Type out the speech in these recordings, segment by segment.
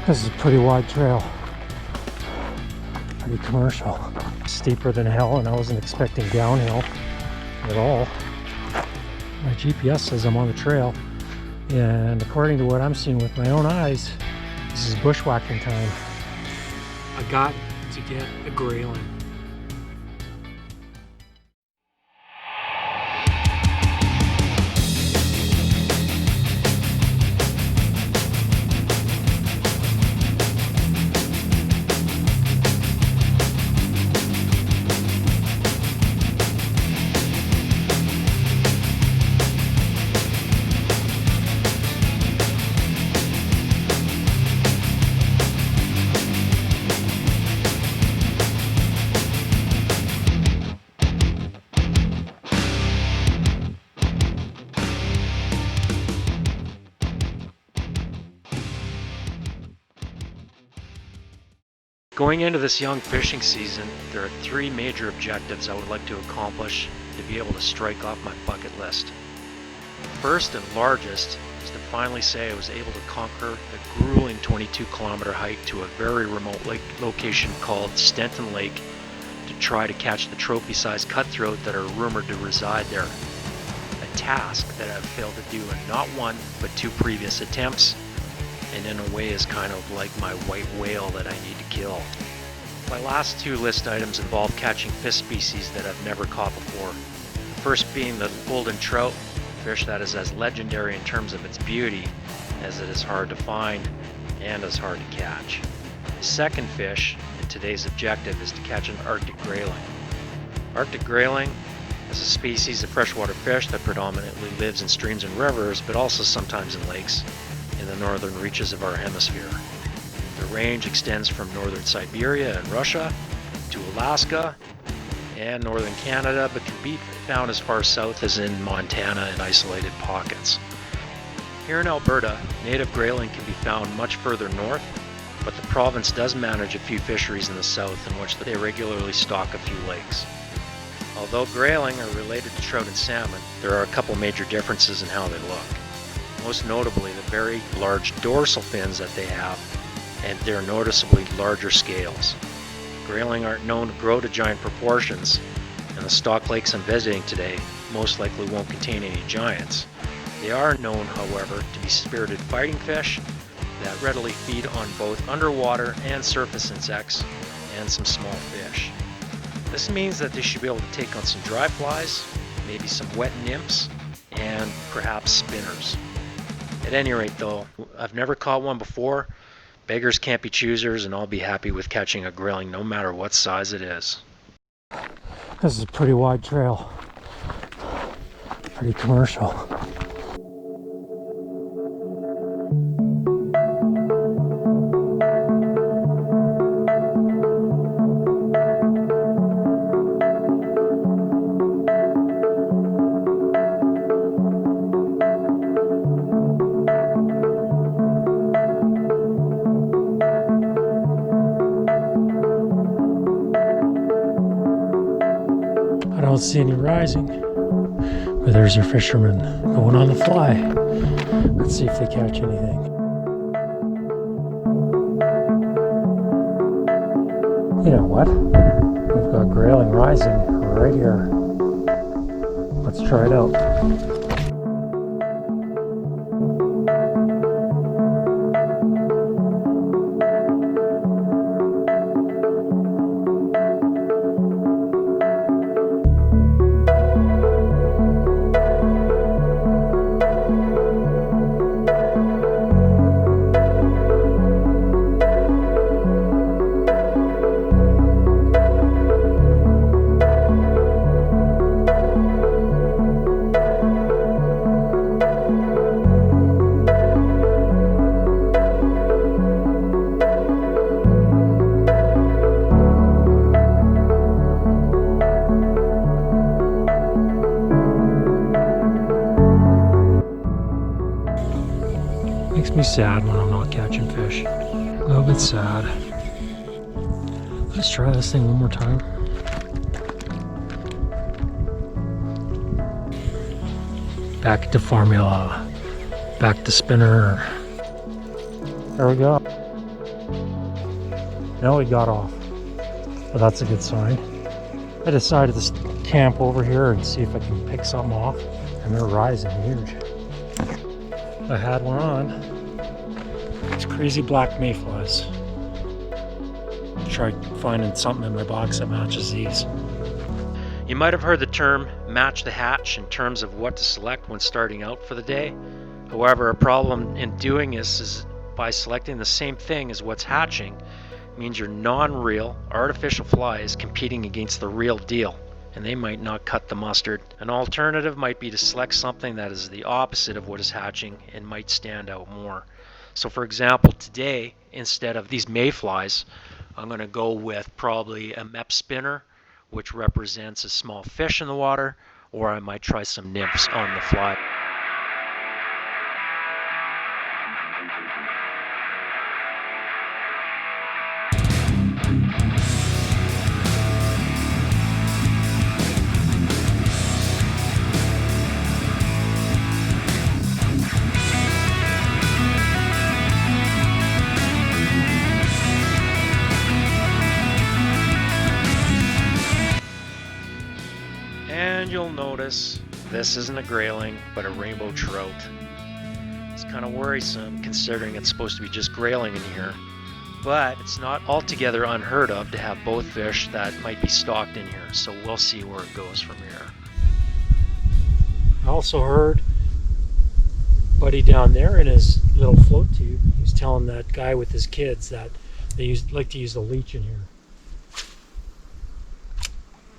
This is a pretty wide trail, pretty commercial. Steeper than hell, and I wasn't expecting downhill at all. My GPS says I'm on the trail, and according to what I'm seeing with my own eyes, this is bushwhacking time. I got to get a Grayling. Going into this young fishing season, there are 3 major objectives I would like to accomplish to be able to strike off my bucket list. First and largest is to finally say I was able to conquer the grueling 22-kilometer hike to a very remote lake location called Stadnick Lake to try to catch the trophy-sized cutthroat that are rumored to reside there. A task that I've failed to do in not one but 2 previous attempts, and in a way is kind of like my white whale that I need to kill. My last 2 list items involve catching fish species that I've never caught before. The first being the golden trout, a fish that is as legendary in terms of its beauty as it is hard to find and as hard to catch. The second fish in today's objective is to catch an Arctic grayling. Arctic grayling is a species of freshwater fish that predominantly lives in streams and rivers, but also sometimes in lakes in the northern reaches of our hemisphere. The range extends from northern Siberia and Russia to Alaska and northern Canada, but can be found as far south as in Montana in isolated pockets. Here in Alberta, native grayling can be found much further north, but the province does manage a few fisheries in the south in which they regularly stock a few lakes. Although grayling are related to trout and salmon, there are a couple major differences in how they look. Most notably the very large dorsal fins that they have and their noticeably larger scales. Grayling aren't known to grow to giant proportions, and the stock lakes I'm visiting today most likely won't contain any giants. They are known, however, to be spirited fighting fish that readily feed on both underwater and surface insects and some small fish. This means that they should be able to take on some dry flies, maybe some wet nymphs, and perhaps spinners. At any rate though, I've never caught one before. Beggars can't be choosers, and I'll be happy with catching a grayling no matter what size it is. This is a pretty wide trail. Pretty commercial. I don't see any rising, but there's our fishermen going on the fly. Let's see if they catch anything. You know what? We've got grayling rising right here. Let's try it out. Makes me sad when I'm not catching fish. A little bit sad. Let's try this thing one more time. Back to formula. Back to spinner. There we go. No, he got off. But that's a good sign. I decided to camp over here and see if I can pick something off. And they're rising huge. I had one on. It's crazy black mayflies. Try finding something in my box that matches these. You might have heard the term match the hatch in terms of what to select when starting out for the day. However, a problem in doing this is by selecting the same thing as what's hatching means your non-real, artificial fly is competing against the real deal, and they might not cut the mustard. An alternative might be to select something that is the opposite of what is hatching and might stand out more. So for example, today, instead of these mayflies, I'm going to go with probably a mep spinner, which represents a small fish in the water, or I might try some nymphs on the fly. And you'll notice this isn't a grayling, but a rainbow trout. It's kind of worrisome considering it's supposed to be just grayling in here, but it's not altogether unheard of to have both fish that might be stocked in here, so we'll see where it goes from here. I also heard Buddy down there in his little float tube, he's telling that guy with his kids that they like to use the leech in here.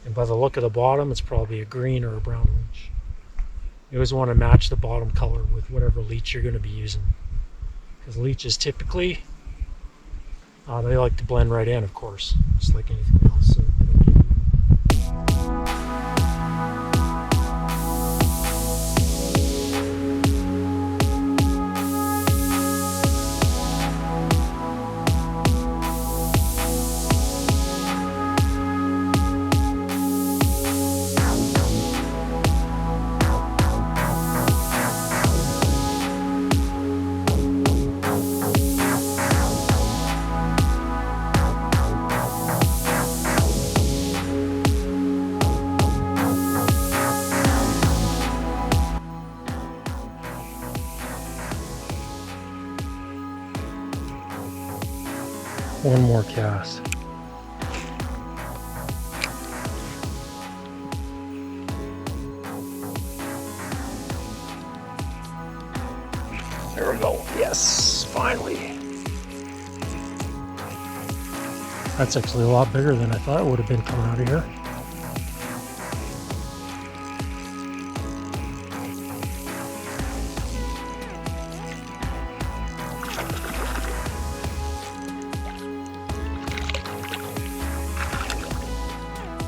And by the look of the bottom, it's probably a green or a brown leech. You always want to match the bottom color with whatever leech you're going to be using. Because leeches typically, they like to blend right in, of course, just like anything else. So they don't give one more cast. There we go. Yes, finally. That's actually a lot bigger than I thought it would have been coming out of here.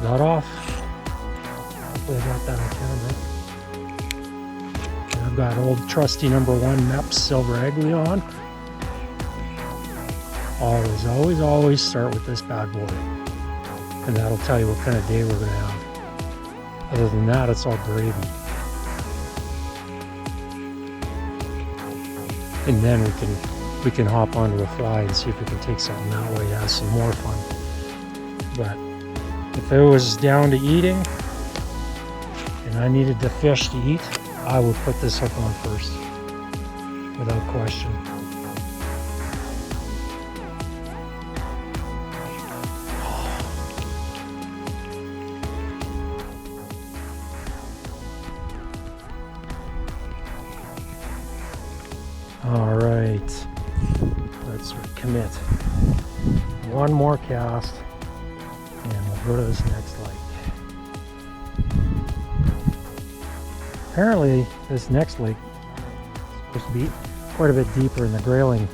Got off. Hopefully I got that on camera. And I've got old trusty number 1 MEP silver agly on. Always start with this bad boy. And that'll tell you what kind of day we're going to have. Other than that, it's all gravy. And then we can hop onto a fly and see if we can take something that way to have some more fun. But if it was down to eating and I needed the fish to eat, I would put this hook on first, without question. All right, let's commit. One more cast. And we'll go to this next lake. Apparently, this next lake is supposed to be quite a bit deeper, and the grayling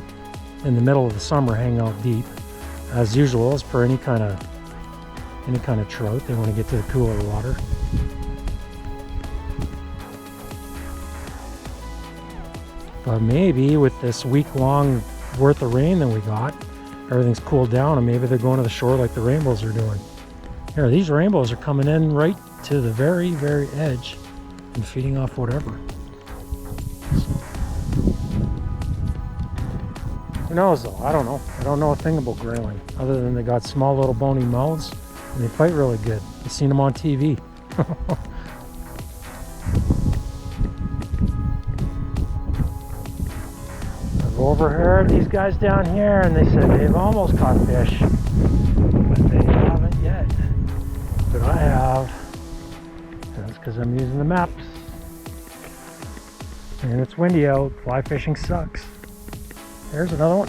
in the middle of the summer hang out deep. As usual, as per any kind of trout, they want to get to the cooler water. But maybe with this week-long worth of rain that we got, everything's cooled down, and maybe they're going to the shore like the rainbows are doing. Here, these rainbows are coming in right to the very, very edge and feeding off whatever. So, Who knows though? I don't know. I don't know a thing about grayling other than they got small little bony mouths and they fight really good. I've seen them on TV. I've overheard these guys down here and they said they've almost caught fish, but they haven't yet. But I have. And that's because I'm using the maps. And it's windy out. Fly fishing sucks. There's another one.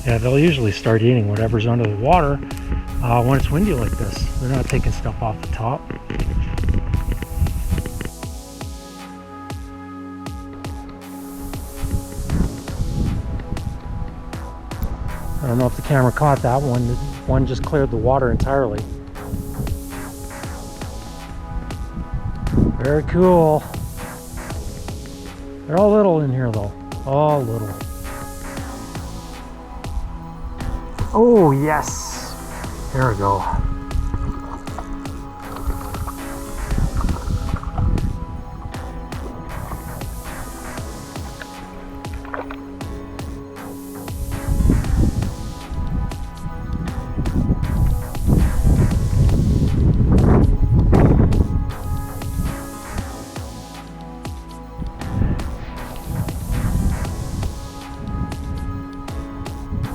Yeah, they'll usually start eating whatever's under the water when it's windy like this. They're not taking stuff off the top. I don't know if the camera caught that one. One just cleared the water entirely. Very cool. They're all little in here though. All little. Oh yes, there we go.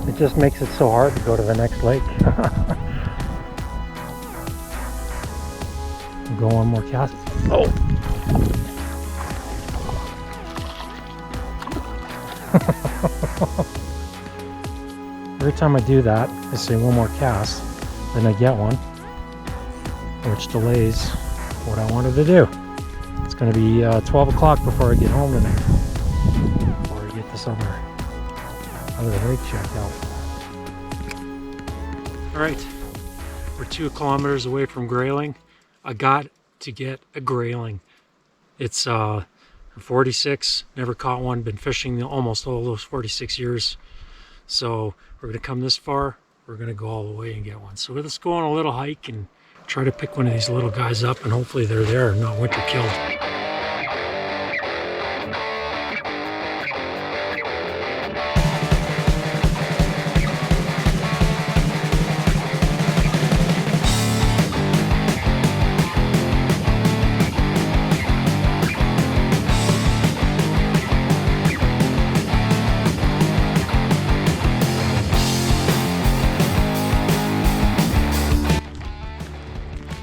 It just makes it so hard to go to the next lake. Go one more cast. Oh! Every time I do that, I say one more cast, then I get one, which delays what I wanted to do. It's going to be 12 o'clock before I get home tonight, before I get this other lake checked out. Alright, we're 2 kilometers away from Grayling. I got to get a grayling. It's 46, never caught one, been fishing almost all those 46 years. So we're going to come this far, we're going to go all the way and get one. So let's go on a little hike and try to pick one of these little guys up, and hopefully they're there and not winter killed.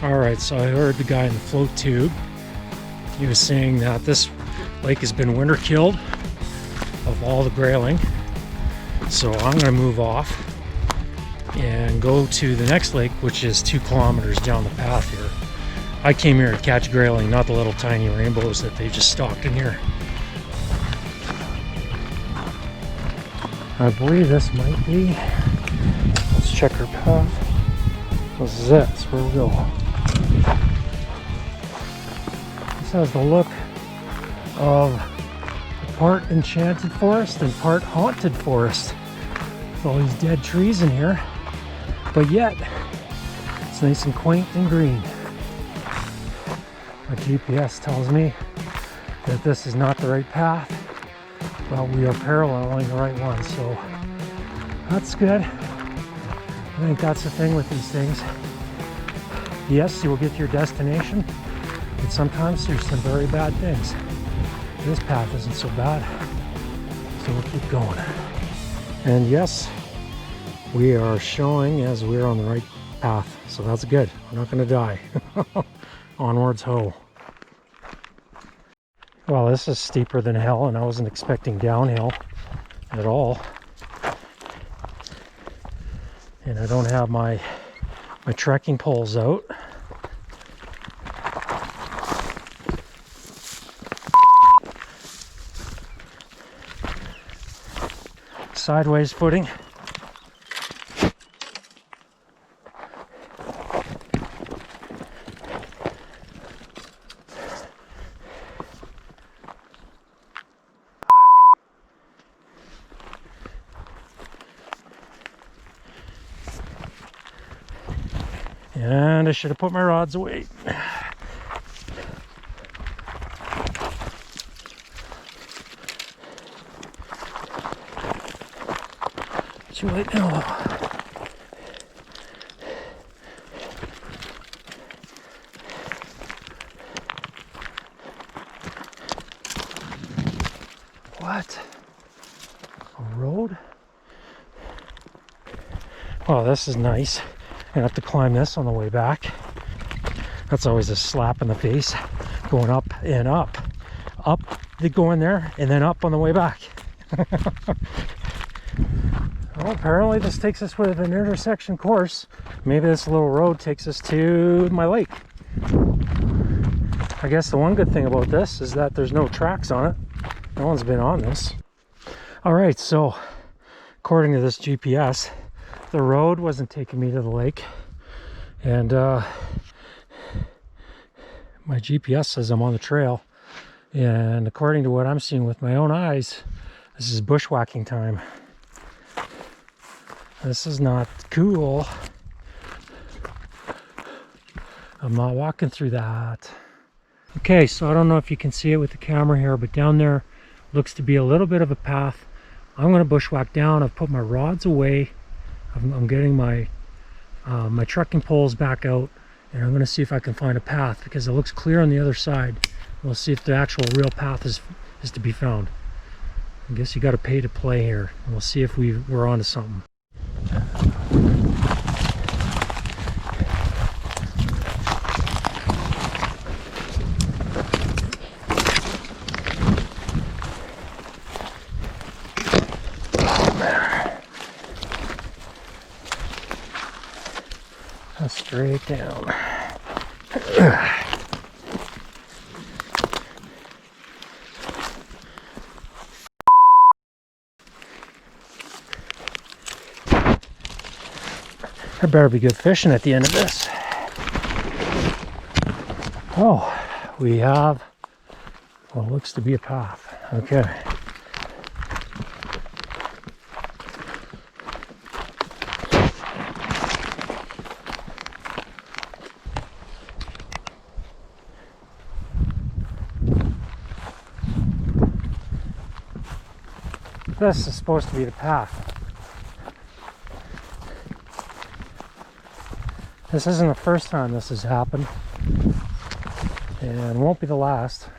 Alright, so I heard the guy in the float tube. He was saying that this lake has been winter killed of all the grayling. So I'm going to move off and go to the next lake, which is 2 kilometers down the path here. I came here to catch grayling, not the little tiny rainbows that they just stocked in here. I believe this might be. Let's check our path. This is it. That's where we go. This has the look of part enchanted forest and part haunted forest with all these dead trees in here, but yet it's nice and quaint and green. My GPS tells me that this is not the right path, but we are paralleling the right one, so that's good. I think that's the thing with these things. Yes, you will get to your destination, but sometimes there's some very bad things. This path isn't so bad, so we'll keep going. And yes, we are showing as we're on the right path, so that's good. We're not going to die. Onwards ho. Well, this is steeper than hell, and I wasn't expecting downhill at all. And I don't have my trekking poles out. Sideways footing. And I should have put my rods away. Too late now though. What? A road? Oh, this is nice. I have to climb this on the way back. That's always a slap in the face. Going up and up. Up, going there, and then up on the way back. Well, apparently this takes us with an intersection course. Maybe this little road takes us to my lake. I guess the one good thing about this is that there's no tracks on it. No one's been on this. Alright, so according to this GPS, the road wasn't taking me to the lake. And my GPS says I'm on the trail. And according to what I'm seeing with my own eyes, this is bushwhacking time. This is not cool. I'm not walking through that. Okay, so I don't know if you can see it with the camera here, but down there looks to be a little bit of a path. I'm going to bushwhack down. I've put my rods away. I'm getting my my trucking poles back out, and I'm going to see if I can find a path because it looks clear on the other side. We'll see if the actual real path is to be found. I guess you got to pay to play here, and we'll see if we're onto something. Straight down. There better be good fishing at the end of this. Oh, we have what looks to be a path. Okay. This is supposed to be the path. This isn't the first time this has happened, and won't be the last.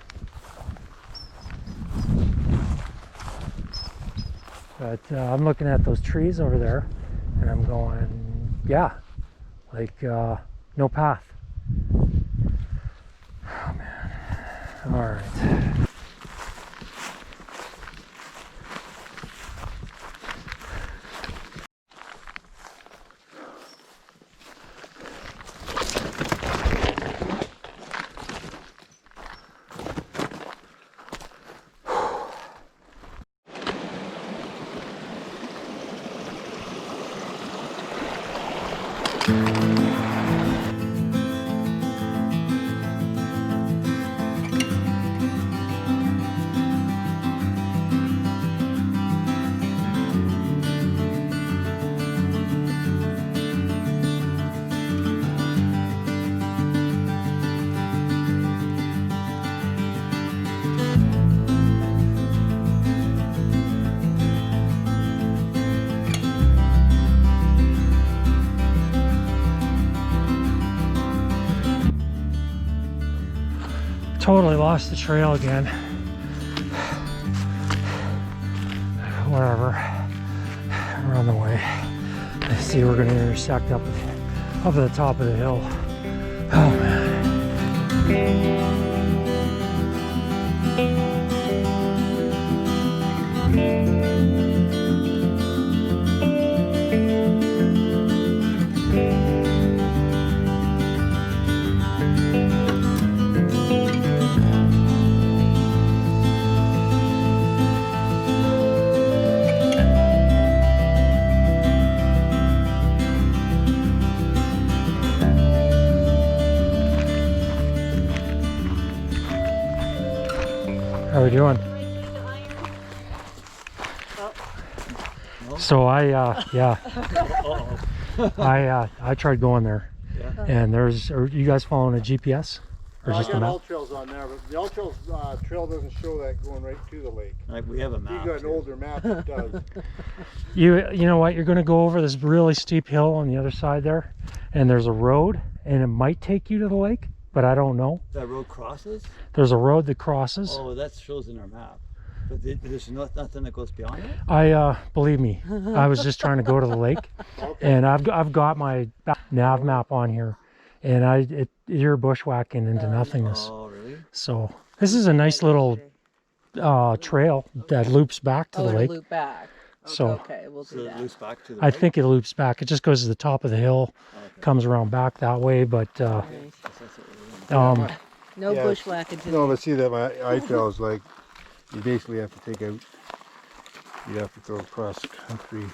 But I'm looking at those trees over there, and I'm going, yeah, like no path. Oh man. All right. Totally lost the trail again. Whatever. We're on the way. I see we're going to intersect up at the top of the hill. Oh man. How are we doing? So I tried going there, Yeah. And are you guys following a GPS? Or I just a got map? all trails on there, but the all trails trail doesn't show that going right to the lake. Like we have a If map. you got an too. older map, it does. You know what? You're going to go over this really steep hill on the other side there, and there's a road, and it might take you to the lake, but I don't know. That road crosses? There's a road that crosses. Oh, that shows in our map. But there's nothing that goes beyond it? I believe me, I was just trying to go to the lake, and I've got my nav map on here, and you're bushwhacking into nothingness. Oh, really? So this is a nice little trail that loops back to the lake. Loop back. So Okay, we'll do So it that. loops back to the I lake? think it loops back. It just goes to the top of the hill, Okay. comes around back that way. But Nice. That's what we're doing. No Yeah, bushwhacking today. No, but see that my iTrail is like, you basically have to take out, you have to go across country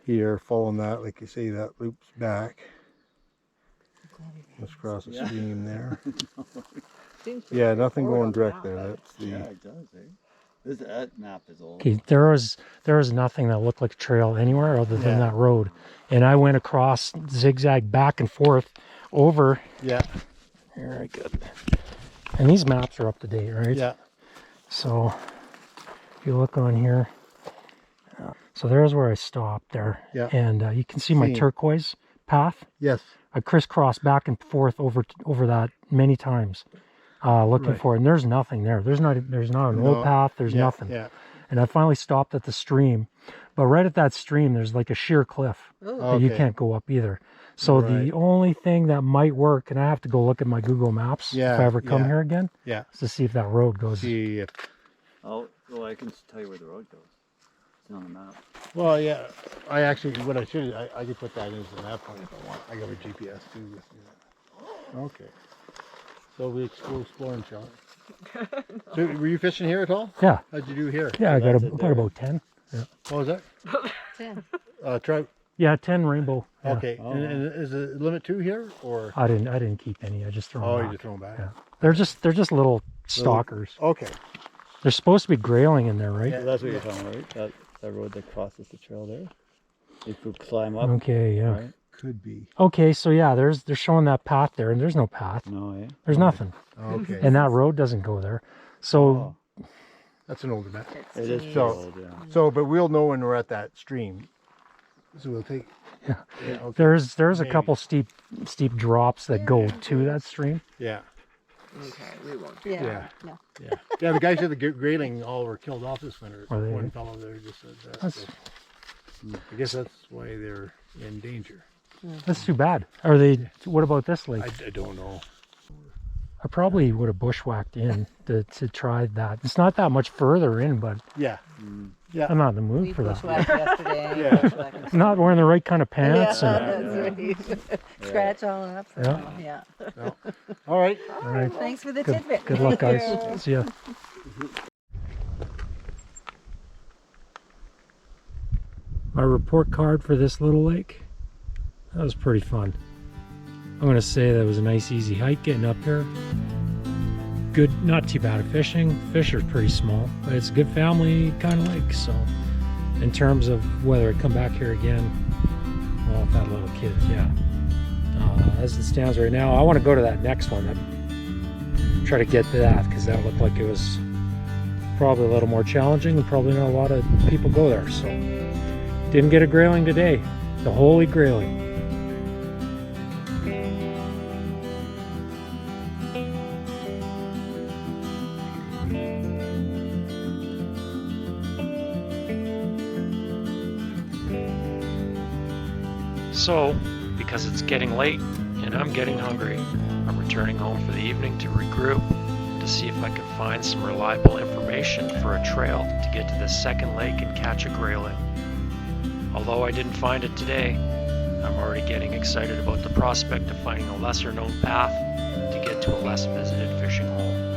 here, following that, like you say, that loops back. Let's cross the stream there. Seems to Yeah, be nothing forward going on the direct map, there. but- That's the, Yeah, it does, eh? That map is old. okay, there was nothing that looked like a trail anywhere other than Yeah. that road, and I went across, zigzag back and forth over. yeah, Very good. And these maps are up to date, right? yeah, So if you look on here, so there's where I stopped there. Yeah. And you can see my Same. turquoise path. yes. I crisscrossed back and forth over that many times, looking Right. for it. And there's nothing there. There's not an No. old path. There's Yeah, nothing. Yeah. And I finally stopped at the stream, but right at that stream, there's like a sheer cliff Oh, that you Okay. can't go up either. So Right. the only thing that might work, and I have to go look at my Google Maps if Yeah, I ever come yeah. here again, Yeah. is to see if that road goes. See if, Oh, well, I can tell you where the road goes. It's on the map. well, yeah, I actually, what I should, I could put that in as a map point if I want. I got a GPS too with me. Okay. So we go exploring, shall we? So were you fishing here at all? Yeah, How'd you do here? yeah, I got that's it about there. 10. What was that? 10. Trout. Yeah, 10 rainbow. Yeah. Okay. Oh. And is the limit 2 here or? I didn't keep any. I just throw Oh, them you back. just throw them back. Yeah. They're just little stalkers. Okay. There's supposed to be grayling in there, right? Yeah. So that's what you're talking about, right? That road that crosses the trail there. You could climb up, Okay, yeah. right? Could be. Okay, so yeah, they're showing that path there, and there's no path. No, eh? There's nothing, Okay. and that road doesn't go there. So Oh, That's an older map. it is pretty So- old, yeah. So, but we'll know when we're at that stream. So we'll take. Yeah. Okay. there's a Maybe. couple steep drops that go to that stream. Yeah. Okay, we won't. Yeah. Yeah. No. Yeah. Yeah. The guys at the Grayling all were killed off this winter. Were they? One fellow there just said that. That's So I guess that's why they're in danger. that's too bad. Are they? What about this lake? I don't know. I probably would have bushwhacked in to try that. It's not that much further in, but Yeah. Mm. Yeah. I'm not in the mood We for that. bushwhacked yesterday. Yeah. bushwhacked- I'm not wearing the right kind of pants. Yeah, and, that's right. Scratch all up. Yeah. Yeah. All right. all right. Thanks for the Good, tidbit. good luck, Thank guys. you. See ya. My report card for this little lake. That was pretty fun. I'm gonna say that was a nice easy hike getting up here. Good, not too bad at fishing. Fish are pretty small, but it's a good family kind of lake. So in terms of whether I come back here again, well, if I had little kids, yeah. As it stands right now, I want to go to that next one. Try to get to that because that looked like it was probably a little more challenging and probably not a lot of people go there. So didn't get a grayling today, the holy grayling. So, because it's getting late and I'm getting hungry, I'm returning home for the evening to regroup, to see if I can find some reliable information for a trail to get to the second lake and catch a grayling. Although I didn't find it today, I'm already getting excited about the prospect of finding a lesser known path to get to a less visited fishing hole.